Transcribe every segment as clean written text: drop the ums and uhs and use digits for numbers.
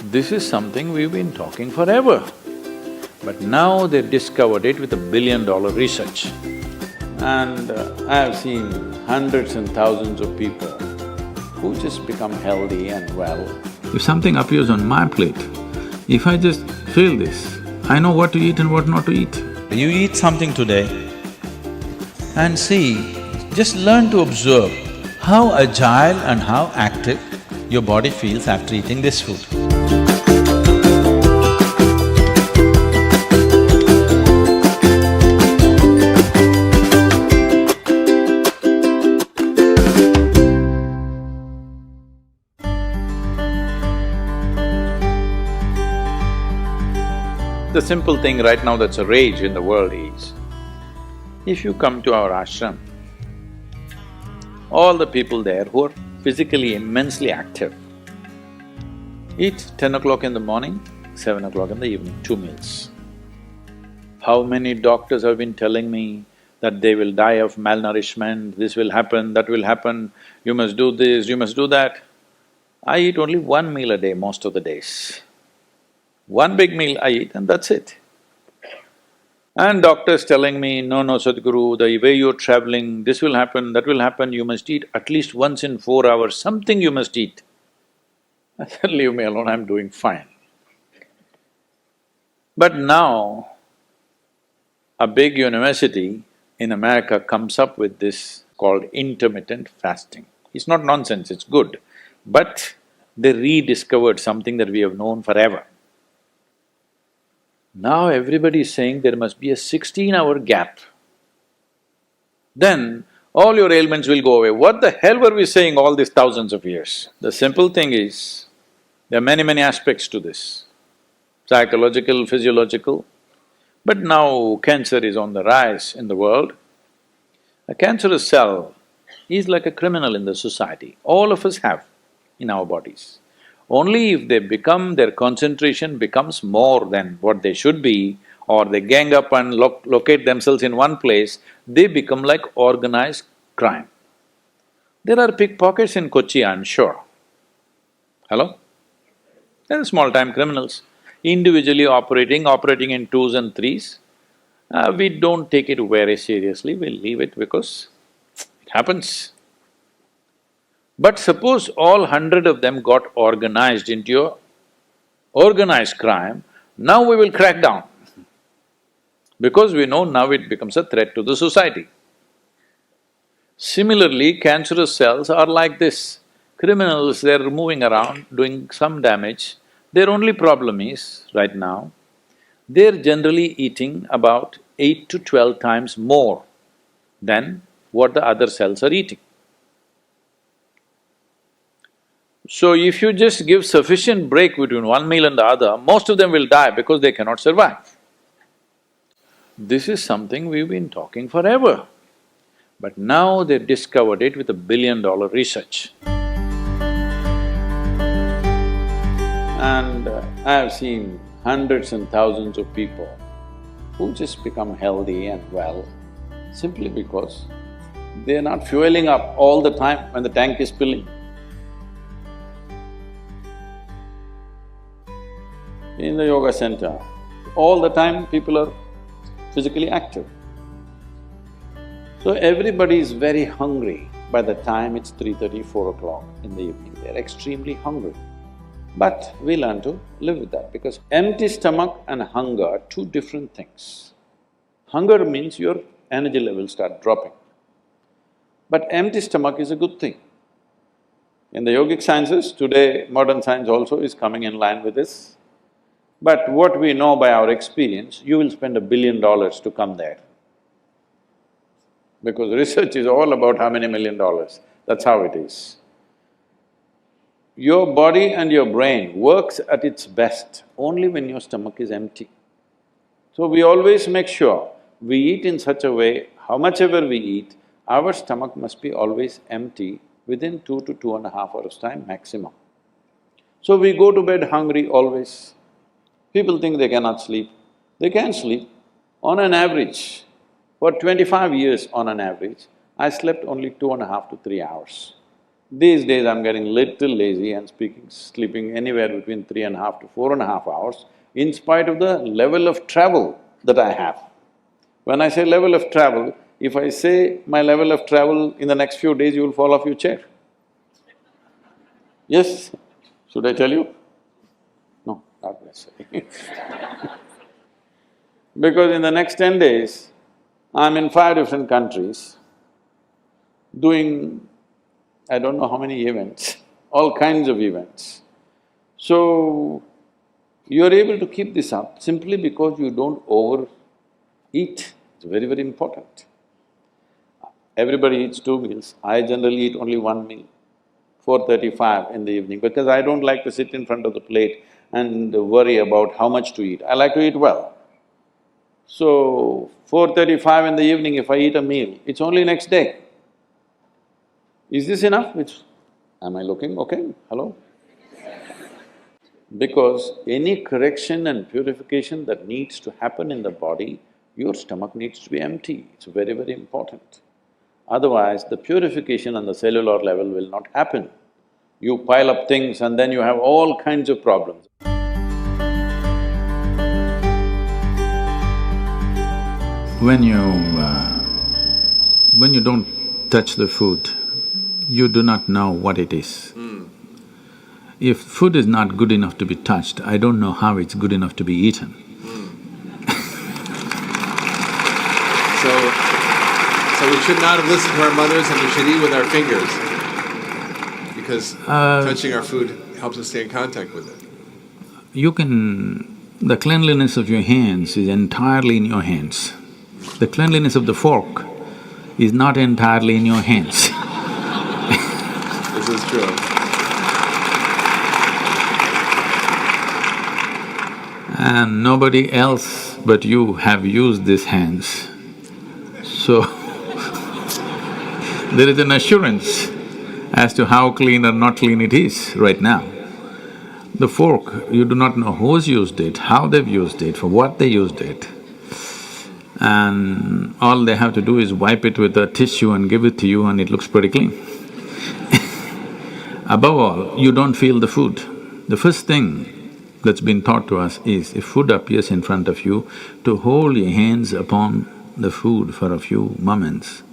This is something we've been talking forever. But now they've discovered it with $1 billion research. And I have seen hundreds and thousands of people who just become healthy and well. If something appears on my plate, if I just feel this, I know what to eat and what not to eat. You eat something today and see, just learn to observe how agile and how active your body feels after eating this food. The simple thing right now that's a rage in the world is, if you come to our ashram, all the people there who are physically immensely active eat 10 o'clock in the morning, 7 o'clock in the evening, 2 meals. How many doctors have been telling me that they will die of malnourishment, this will happen, that will happen, you must do this, you must do that. I eat only 1 meal a day most of the days. 1 big meal I eat and that's it. And doctors telling me, no, Sadhguru, the way you're traveling, this will happen, that will happen, you must eat at least once in 4 hours, something you must eat. I said, leave me alone, I'm doing fine. But now, a big university in America comes up with this called intermittent fasting. It's not nonsense, it's good, but they rediscovered something that we have known forever. Now everybody is saying there must be a 16-hour gap. Then all your ailments will go away. What the hell were we saying all these thousands of years? The simple thing is, there are many aspects to this, psychological, physiological. But now cancer is on the rise in the world. A cancerous cell is like a criminal in the society. All of us have in our bodies. Only if they become… their concentration becomes more than what they should be, or they gang up and locate themselves in one place, they become like organized crime. There are pickpockets in Kochi, I'm sure. Hello? There are small-time criminals, individually operating in twos and threes. We don't take it very seriously, we leave it because it happens. But suppose all 100 of them got organized into a organized crime, now we will crack down. Because we know now it becomes a threat to the society. Similarly, cancerous cells are like this. Criminals, they're moving around, doing some damage. Their only problem is, right now, they're generally eating about 8 to 12 times more than what the other cells are eating. So if you just give sufficient break between one meal and the other, most of them will die because they cannot survive. This is something we've been talking forever. But now they've discovered it with $1 billion research. And I have seen hundreds and thousands of people who just become healthy and well simply because they're not fueling up all the time when the tank is filling. In the yoga center, all the time people are physically active. So everybody is very hungry by the time it's 3:30, 4 o'clock in the evening, they're extremely hungry. But we learn to live with that because empty stomach and hunger are two different things. Hunger means your energy levels start dropping. But empty stomach is a good thing. In the yogic sciences, today modern science also is coming in line with this. But what we know by our experience, you will spend $1 billion to come there. Because research is all about how many $1 million, that's how it is. Your body and your brain works at its best only when your stomach is empty. So we always make sure we eat in such a way, how much ever we eat, our stomach must be always empty within 2 to 2.5 hours' time maximum. So we go to bed hungry always. People think they cannot sleep. They can sleep. On an average, for 25 years on an average, I slept only 2.5 to 3 hours. These days I'm getting little lazy and sleeping anywhere between 3.5 to 4.5 hours in spite of the level of travel that I have. When I say level of travel, if I say my level of travel in the next few days, you will fall off your chair. Yes? Should I tell you? No, not necessarily Because in the next 10 days, I'm in 5 different countries doing I don't know how many events, all kinds of events. So, you're able to keep this up simply because you don't overeat. It's very, very important. Everybody eats 2 meals. I generally eat only 1 meal, 4:35 in the evening, because I don't like to sit in front of the plate and worry about how much to eat. I like to eat well. So, 4:35 in the evening, if I eat a meal, it's only next day. Is this enough? Am I looking okay? Hello? Because any correction and purification that needs to happen in the body, your stomach needs to be empty. It's very, very important. Otherwise, the purification on the cellular level will not happen. You pile up things and then you have all kinds of problems. When you don't touch the food, you do not know what it is. If food is not good enough to be touched, I don't know how it's good enough to be eaten. So we should not have listened to our mothers and we should eat with our fingers because touching our food helps us stay in contact with it. The cleanliness of your hands is entirely in your hands. The cleanliness of the fork is not entirely in your hands. This is true. And nobody else but you have used these hands. So, there is an assurance as to how clean or not clean it is right now. The fork, you do not know who's used it, how they've used it, for what they used it. And all they have to do is wipe it with a tissue and give it to you and it looks pretty clean. Above all, you don't feel the food. The first thing that's been taught to us is, if food appears in front of you, to hold your hands upon the food for a few moments,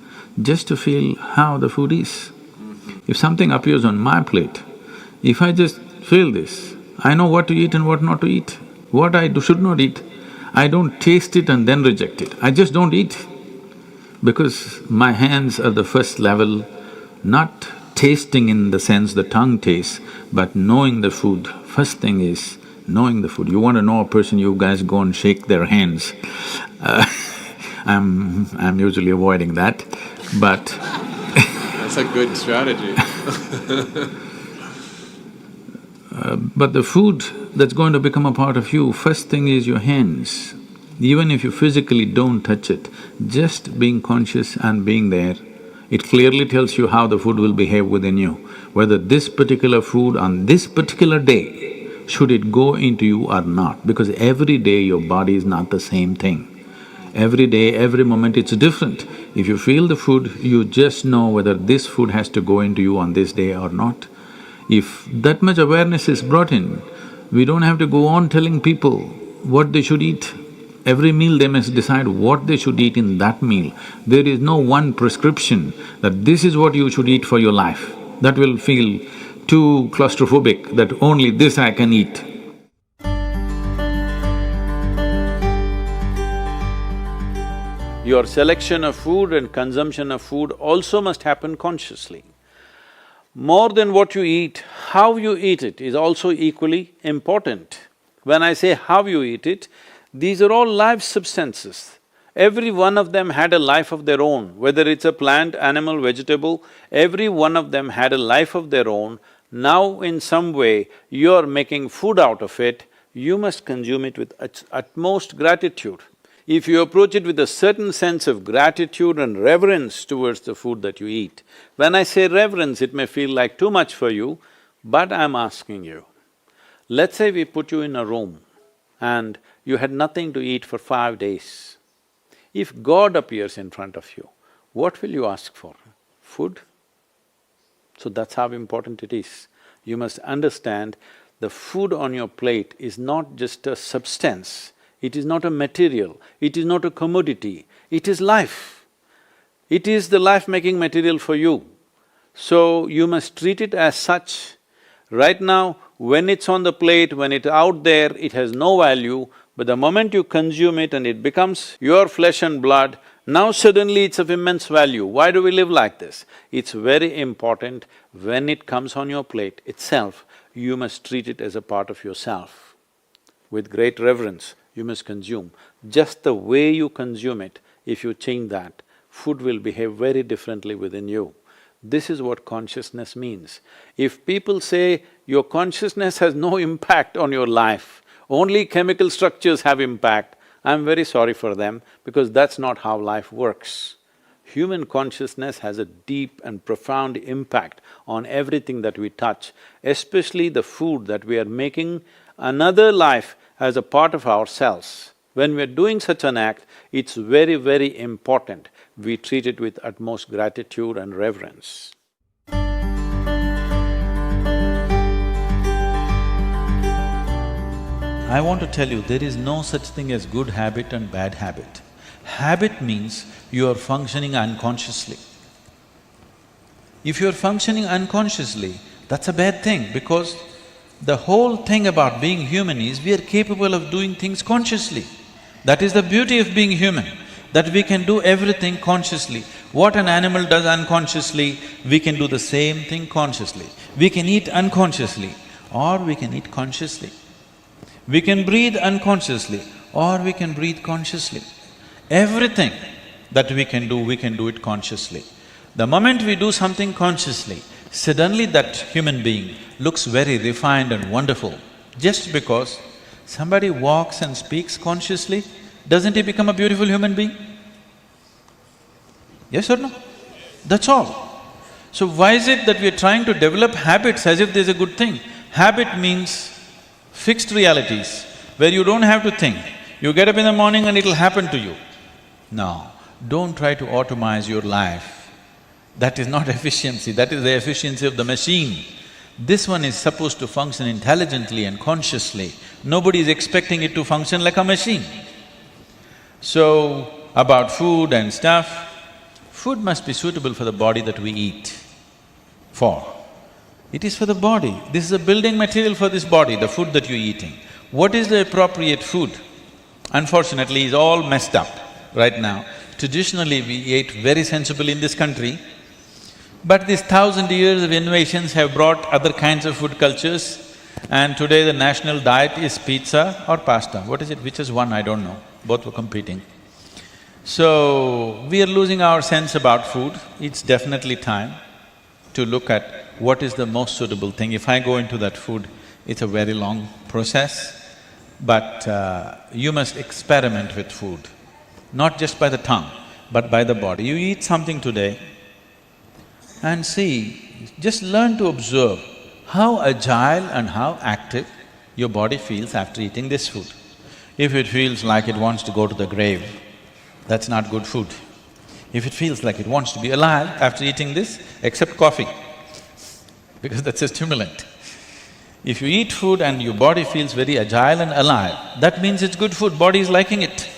just to feel how the food is. If something appears on my plate, if I just feel this, I know what to eat and what not to eat, what I should not eat. I don't taste it and then reject it, I just don't eat. Because my hands are the first level, not tasting in the sense the tongue tastes, but knowing the food. First thing is knowing the food. You want to know a person, you guys go and shake their hands. I'm usually avoiding that, but That's a good strategy. But the food that's going to become a part of you, first thing is your hands. Even if you physically don't touch it, just being conscious and being there, it clearly tells you how the food will behave within you. Whether this particular food on this particular day, should it go into you or not, because every day your body is not the same thing. Every day, every moment it's different. If you feel the food, you just know whether this food has to go into you on this day or not. If that much awareness is brought in, we don't have to go on telling people what they should eat. Every meal they must decide what they should eat in that meal. There is no one prescription that this is what you should eat for your life. That will feel too claustrophobic, that only this I can eat. Your selection of food and consumption of food also must happen consciously. More than what you eat, how you eat it is also equally important. When I say how you eat it, these are all live substances. Every one of them had a life of their own, whether it's a plant, animal, vegetable, every one of them had a life of their own. Now in some way, you're making food out of it, you must consume it with utmost gratitude. If you approach it with a certain sense of gratitude and reverence towards the food that you eat, when I say reverence, it may feel like too much for you, but I'm asking you, let's say we put you in a room and you had nothing to eat for 5 days. If God appears in front of you, what will you ask for? Food? So that's how important it is. You must understand the food on your plate is not just a substance, it is not a material, it is not a commodity, it is life. It is the life-making material for you. So you must treat it as such. Right now, when it's on the plate, when it's out there, it has no value, but the moment you consume it and it becomes your flesh and blood, now suddenly it's of immense value. Why do we live like this? It's very important when it comes on your plate itself, you must treat it as a part of yourself. With great reverence, you must consume. Just the way you consume it, if you change that, food will behave very differently within you. This is what consciousness means. If people say your consciousness has no impact on your life, only chemical structures have impact, I'm very sorry for them because that's not how life works. Human consciousness has a deep and profound impact on everything that we touch, especially the food that we are making another life as a part of ourselves. When we are doing such an act, it's very, very important we treat it with utmost gratitude and reverence. I want to tell you, there is no such thing as good habit and bad habit. Habit means you are functioning unconsciously. If you are functioning unconsciously, that's a bad thing because the whole thing about being human is we are capable of doing things consciously. That is the beauty of being human, that we can do everything consciously. What an animal does unconsciously, we can do the same thing consciously. We can eat unconsciously or we can eat consciously. We can breathe unconsciously or we can breathe consciously. Everything that we can do it consciously. The moment we do something consciously, suddenly that human being looks very refined and wonderful. Just because somebody walks and speaks consciously, doesn't he become a beautiful human being? Yes or no? That's all. So why is it that we are trying to develop habits as if there's a good thing? Habit means fixed realities where you don't have to think. You get up in the morning and it'll happen to you. No, don't try to automize your life. That is not efficiency, that is the efficiency of the machine. This one is supposed to function intelligently and consciously. Nobody is expecting it to function like a machine. So, about food and stuff, food must be suitable for the body that we eat for. It is for the body. This is a building material for this body, the food that you're eating. What is the appropriate food? Unfortunately, it's all messed up right now. Traditionally, we ate very sensibly in this country, but these 1,000 years of innovations have brought other kinds of food cultures, and today the national diet is pizza or pasta. What is it? Which is one? I don't know. Both were competing. So, we are losing our sense about food. It's definitely time to look at what is the most suitable thing. If I go into that food, it's a very long process, but you must experiment with food, not just by the tongue, but by the body. You eat something today and see, just learn to observe how agile and how active your body feels after eating this food. If it feels like it wants to go to the grave, that's not good food. If it feels like it wants to be alive after eating this, except coffee, because that's a stimulant. If you eat food and your body feels very agile and alive, that means it's good food, body is liking it.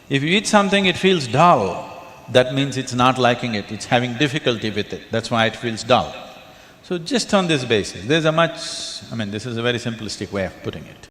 If you eat something, it feels dull, that means it's not liking it, it's having difficulty with it, that's why it feels dull. So just on this basis, there's a much… this is a very simplistic way of putting it.